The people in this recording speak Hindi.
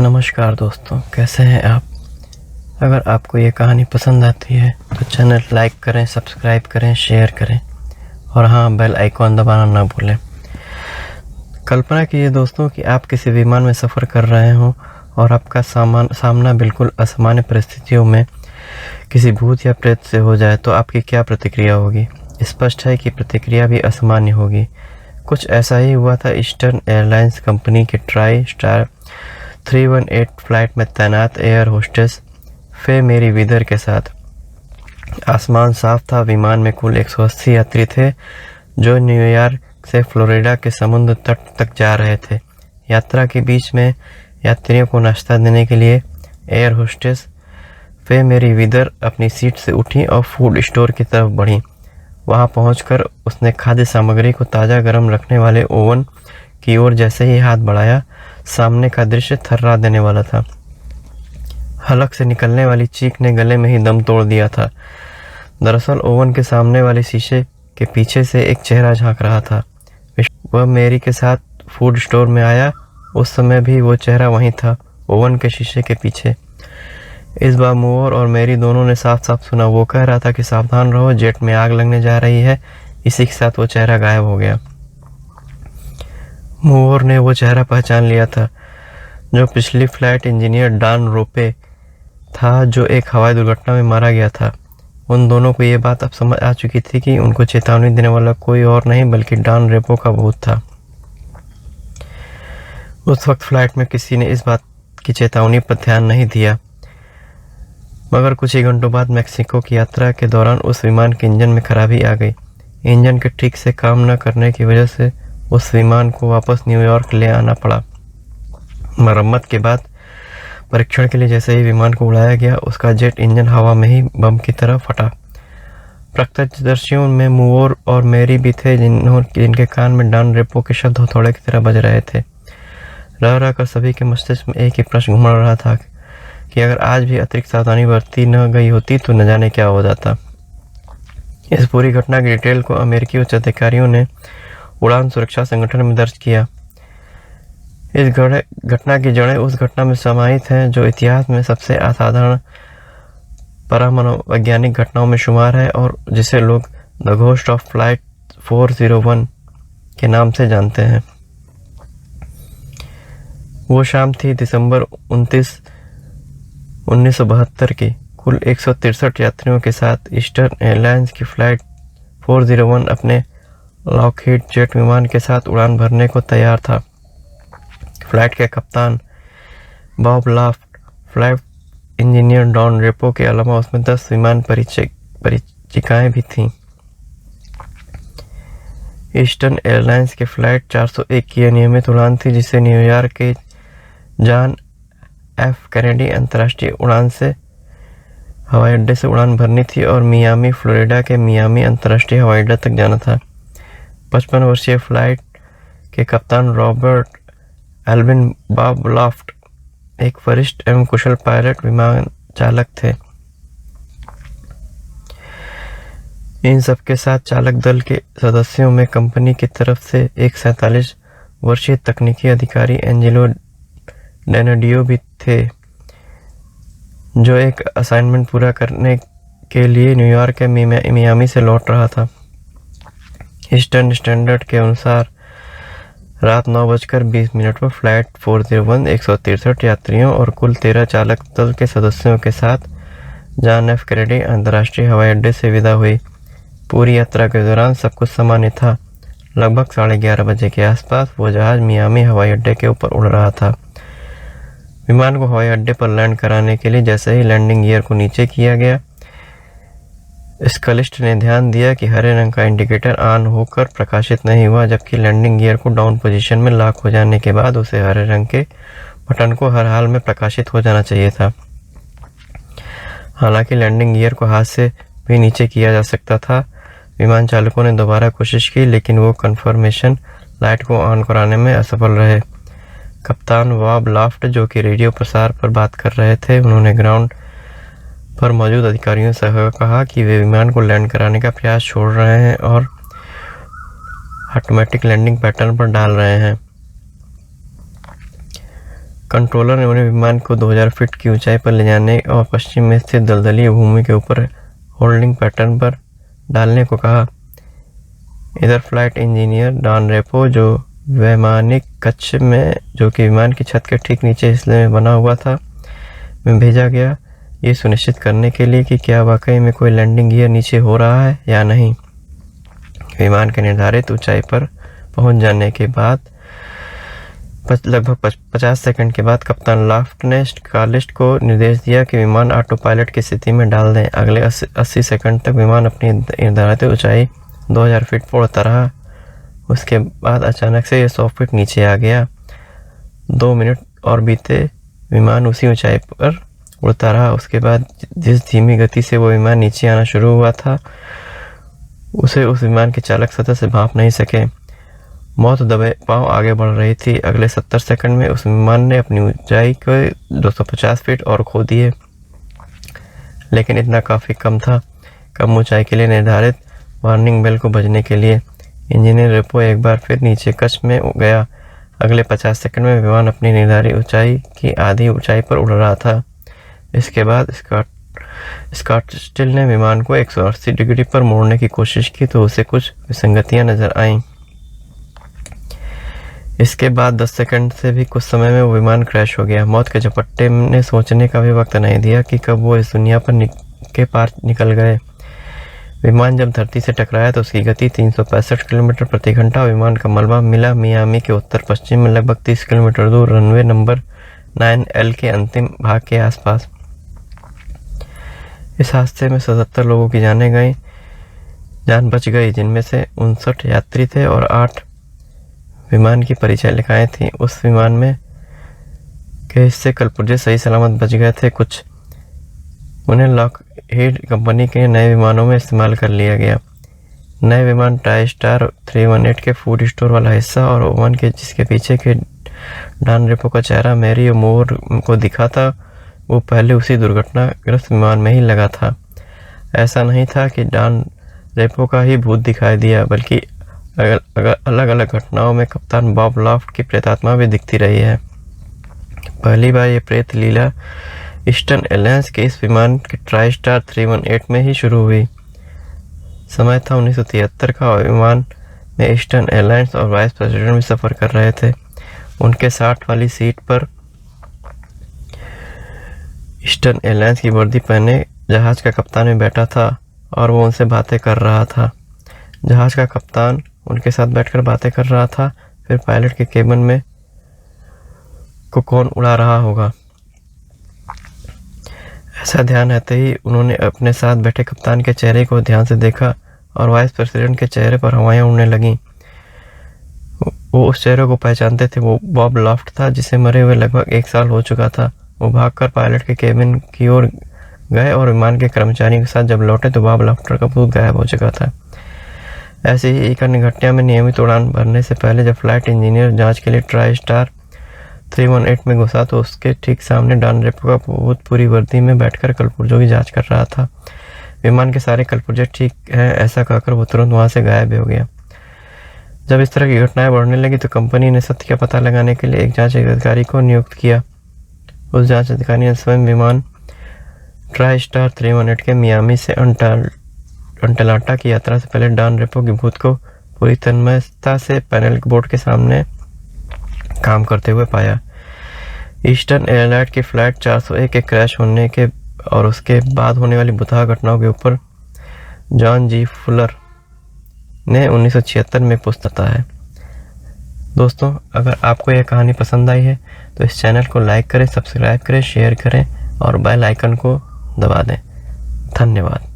नमस्कार दोस्तों, कैसे हैं आप। अगर आपको ये कहानी पसंद आती है तो चैनल लाइक करें, सब्सक्राइब करें, शेयर करें और हाँ, बेल आइकॉन दबाना ना भूलें। कल्पना कीजिए दोस्तों कि आप किसी विमान में सफ़र कर रहे हों और आपका सामना बिल्कुल असामान्य परिस्थितियों में किसी भूत या प्रेत से हो जाए तो आपकी क्या प्रतिक्रिया होगी। स्पष्ट है कि प्रतिक्रिया भी असामान्य होगी। कुछ ऐसा ही हुआ था ईस्टर्न एयरलाइंस कंपनी के ट्राई स्टार 318 फ्लाइट में तैनात एयर होस्टेस फे मेरी विदर के साथ। आसमान साफ था। विमान में कुल 180 यात्री थे जो न्यूयॉर्क से फ्लोरिडा के समुद्र तट तक जा रहे थे। यात्रा के बीच में यात्रियों को नाश्ता देने के लिए एयर होस्टेस फे मेरी विदर अपनी सीट से उठी और फूड स्टोर की तरफ बढ़ी। वहां पहुंचकर उसने खाद्य सामग्री को ताज़ा गर्म रखने वाले ओवन की ओर जैसे ही हाथ बढ़ाया, सामने का दृश्य थर्रा देने वाला था। हलक से निकलने वाली चीख ने गले में ही दम तोड़ दिया था। दरअसल ओवन के सामने वाले शीशे के पीछे से एक चेहरा झांक रहा था। वह मेरी के साथ फूड स्टोर में आया। उस समय भी वो चेहरा वहीं था, ओवन के शीशे के पीछे। इस बार मूवर और मेरी दोनों ने साफ साफ सुना। वो कह रहा था कि सावधान रहो, जेट में आग लगने जा रही है। इसी के साथ वो चेहरा गायब हो गया। मूवर ने वो चेहरा पहचान लिया था, जो पिछली फ्लाइट इंजीनियर डॉन रोपे था, जो एक हवाई दुर्घटना में मारा गया था। उन दोनों को ये बात अब समझ आ चुकी थी कि उनको चेतावनी देने वाला कोई और नहीं बल्कि डॉन रेपो का भूत था। उस वक्त फ्लाइट में किसी ने इस बात की चेतावनी पर ध्यान नहीं दिया, मगर कुछ ही घंटों बाद मैक्सिको की यात्रा के दौरान उस विमान के इंजन में खराबी आ गई। इंजन के ठीक से काम न करने की वजह से उस विमान को वापस न्यूयॉर्क ले आना पड़ा। मरम्मत के बाद परीक्षण के लिए जैसे ही विमान को उड़ाया गया, उसका जेट इंजन हवा में ही बम की तरह फटा। प्रत्यक्षदर्शियों में मूवर और मेरी भी थे, जिनके कान में डॉन रेपो के शब्द हथौड़े की तरह बज रहे थे। रह रहकर सभी के मस्तिष्क में एक ही प्रश्न घुमड़ रहा था कि अगर आज भी अतिरिक्त सावधानी बरती न गई होती तो न जाने क्या हो जाता। इस पूरी घटना की डिटेल को अमेरिकी उच्च अधिकारियों ने उड़ान सुरक्षा संगठन में दर्ज किया। इस घटना की जड़ें उस घटना में समाहित हैं जो इतिहास में सबसे असाधारण परामनोवैज्ञानिक घटनाओं में शुमार है और जिसे लोग द घोस्ट ऑफ फ्लाइट 401 के नाम से जानते हैं। वो शाम थी दिसंबर 29, 1972 की। कुल 163 यात्रियों के साथ ईस्टर्न एयरलाइंस की फ्लाइट 401 अपने लॉकहीड जेट विमान के साथ उड़ान भरने को तैयार था। फ्लाइट के कप्तान Bob Loft, flight engineer Don Repo के अलावा उसमें 10 विमान परिचिकाएं भी थीं। ईस्टर्न एयरलाइंस की फ्लाइट 401 की नियमित उड़ान थी, जिसे न्यूयॉर्क के जॉन एफ कैनेडी अंतर्राष्ट्रीय उड़ान से हवाई अड्डे से उड़ान भरनी थी और मियामी, फ्लोरिडा के मियामी अंतर्राष्ट्रीय हवाई अड्डे तक जाना था। 55 वर्षीय फ्लाइट के कप्तान रॉबर्ट एल्विन बॉब लाफ्ट एक वरिष्ठ एवं कुशल पायलट विमान चालक थे। इन सबके साथ चालक दल के सदस्यों में कंपनी की तरफ से एक 47 वर्षीय तकनीकी अधिकारी एंजेलो डेनेडियो भी थे, जो एक असाइनमेंट पूरा करने के लिए न्यूयॉर्क के मियामी से लौट रहा था। ईस्टर्न स्टैंडर्ड के अनुसार रात 9:20 पर फ्लाइट 401 163 यात्रियों और कुल 13 चालक दल के सदस्यों के साथ जॉन एफ कैनेडी अंतर्राष्ट्रीय हवाई अड्डे से विदा हुई। पूरी यात्रा के दौरान सब कुछ सामान्य था। लगभग 11:30 बजे के आसपास वो जहाज मियामी हवाई अड्डे के ऊपर उड़ रहा था। विमान को हवाई अड्डे पर लैंड कराने के लिए जैसे ही लैंडिंग गियर को नीचे किया गया, स्कलिस्ट ने ध्यान दिया कि हरे रंग का इंडिकेटर ऑन होकर प्रकाशित नहीं हुआ, जबकि लैंडिंग गियर को डाउन पोजीशन में लॉक हो जाने के बाद उसे हरे रंग के बटन को हर हाल में प्रकाशित हो जाना चाहिए था। हालांकि लैंडिंग गियर को हाथ से भी नीचे किया जा सकता था। विमान चालकों ने दोबारा कोशिश की, लेकिन वो कन्फर्मेशन लाइट को ऑन कराने में असफल रहे। कप्तान बॉब लाफ्ट, जो कि रेडियो प्रसार पर बात कर रहे थे, उन्होंने ग्राउंड पर मौजूद अधिकारियों से कहा कि वे विमान को लैंड कराने का प्रयास छोड़ रहे हैं और ऑटोमेटिक लैंडिंग पैटर्न पर डाल रहे हैं। कंट्रोलर ने उन्हें विमान को 2000 फीट की ऊंचाई पर ले जाने और पश्चिम में स्थित दलदली भूमि के ऊपर होल्डिंग पैटर्न पर डालने को कहा। इधर फ्लाइट इंजीनियर डॉन रेपो, जो वैमानिक कक्ष में, जो कि विमान की छत के ठीक नीचे हिस्से में बना हुआ था, में भेजा गया, ये सुनिश्चित करने के लिए कि क्या वाकई में कोई लैंडिंग गियर नीचे हो रहा है या नहीं। विमान के निर्धारित ऊंचाई पर पहुंच जाने के बाद लगभग 50 सेकंड के बाद कप्तान लॉफ्ट ने कार्लिस्ट को निर्देश दिया कि विमान ऑटो पायलट की स्थिति में डाल दें। अगले 80 सेकंड तक विमान अपनी निर्धारित ऊंचाई 2000 फीट पर उड़ता रहा। उसके बाद अचानक से यह 100 फीट नीचे आ गया। 2 मिनट और बीते, विमान उसी ऊंचाई पर उड़ता रहा। उसके बाद जिस धीमी गति से वो विमान नीचे आना शुरू हुआ था, उसे उस विमान के चालक सतह से भांप नहीं सके। मौत दबे पांव आगे बढ़ रही थी। अगले 70 सेकंड में उस विमान ने अपनी ऊंचाई को 250 फीट और खो दिए, लेकिन इतना काफ़ी कम था, कम ऊंचाई के लिए निर्धारित वार्निंग बेल को बजने के लिए। इंजीनियर रेपो एक बार फिर नीचे कक्ष में गया। अगले 50 सेकंड में विमान अपनी निर्धारित ऊंचाई की आधी ऊंचाई पर उड़ रहा था। इसके बाद स्कॉट स्टिल ने विमान को 180 डिग्री पर मोड़ने की कोशिश की तो उसे कुछ विसंगतियां नजर आईं। इसके बाद 10 सेकंड से भी कुछ समय में वो विमान क्रैश हो गया। मौत के झपट्टे ने सोचने का भी वक्त नहीं दिया कि कब वो इस दुनिया पर के पार निकल गए। विमान जब धरती से टकराया तो उसकी गति 365 किलोमीटर प्रति घंटा। विमान का मलबा मिला मियामी के उत्तर पश्चिम में लगभग 30 किलोमीटर दूर रनवे नंबर 9L के अंतिम भाग के आसपास। इस हादसे में 77 लोगों की जान बच गई, जिनमें से 59 यात्री थे और 8 विमान की परिचालिकाएं थीं। उस विमान में के हिस्से कलपुर्जे सही सलामत बच गए थे। कुछ उन्हें लॉकहीड कंपनी के नए विमानों में इस्तेमाल कर लिया गया। नए विमान ट्राइस्टार 318 के फूड स्टोर वाला हिस्सा और ओवन के जिसके पीछे के डॉन रेपो का चेहरा मैरी मोर को दिखा था, वो पहले उसी दुर्घटनाग्रस्त विमान में ही लगा था। ऐसा नहीं था कि डॉन रेपो का ही भूत दिखाई दिया, बल्कि अलग अलग घटनाओं में कप्तान बॉब लॉफ्ट की प्रेतात्मा भी दिखती रही है। पहली बार ये प्रेत लीला ईस्टर्न एयरलाइंस के इस विमान के ट्राइस्टार 318 में ही शुरू हुई। समय था 1973 का और विमान में ईस्टर्न एयरलाइंस और वाइस प्रेसिडेंट भी सफ़र कर रहे थे। उनके 60 वाली सीट पर ईस्टर्न एयरलाइंस की वर्दी पहने जहाज का कप्तान भी बैठा था और वो उनसे बातें कर रहा था। जहाज का कप्तान उनके साथ बैठकर बातें कर रहा था। फिर पायलट के केबिन में को कौन उड़ा रहा होगा, ऐसा ध्यान रहते ही उन्होंने अपने साथ बैठे कप्तान के चेहरे को ध्यान से देखा और वाइस प्रेसिडेंट के चेहरे पर हवाएं उड़ने लगीं। वो उस चेहरे को पहचानते थे। वो बॉब लॉफ्ट था, जिसे मरे हुए लगभग 1 साल हो चुका था। वो भागकर पायलट के केबिन की ओर गए और विमान के कर्मचारियों के साथ जब लौटे तो बॉब लॉफ्ट का भूत गायब हो चुका था। ऐसे ही एक अन्य घटना में नियमित उड़ान भरने से पहले जब फ्लाइट इंजीनियर जांच के लिए ट्राइस्टार 318 में घुसा तो उसके ठीक सामने डॉन रेपो का भूत पूरी वर्दी में बैठकर कलपुर्जों की जांच कर रहा था। विमान के सारे कलपुर्जे ठीक हैं, ऐसा कहकर वो तुरंत वहां से गायब हो गया। जब इस तरह की घटनाएं बढ़ने लगी तो कंपनी ने सत्य का पता लगाने के लिए एक जांच अधिकारी को नियुक्त किया। उस जांच अधिकारी ने स्वयं विमान ट्राइस्टार 318 के मियामी से अंटलाटा की यात्रा से पहले डॉन रेपो की भूत को पूरी तन्मयता से पैनल बोर्ड के सामने काम करते हुए पाया। ईस्टर्न एयरलाइंस की फ्लाइट 401 के क्रैश होने के और उसके बाद होने वाली भयावह घटनाओं के ऊपर जॉन जी फुलर ने 1976 में पुस्तक है। दोस्तों, अगर आपको यह कहानी पसंद आई है तो इस चैनल को लाइक करें, सब्सक्राइब करें, शेयर करें और बेल आइकन को दबा दें। धन्यवाद।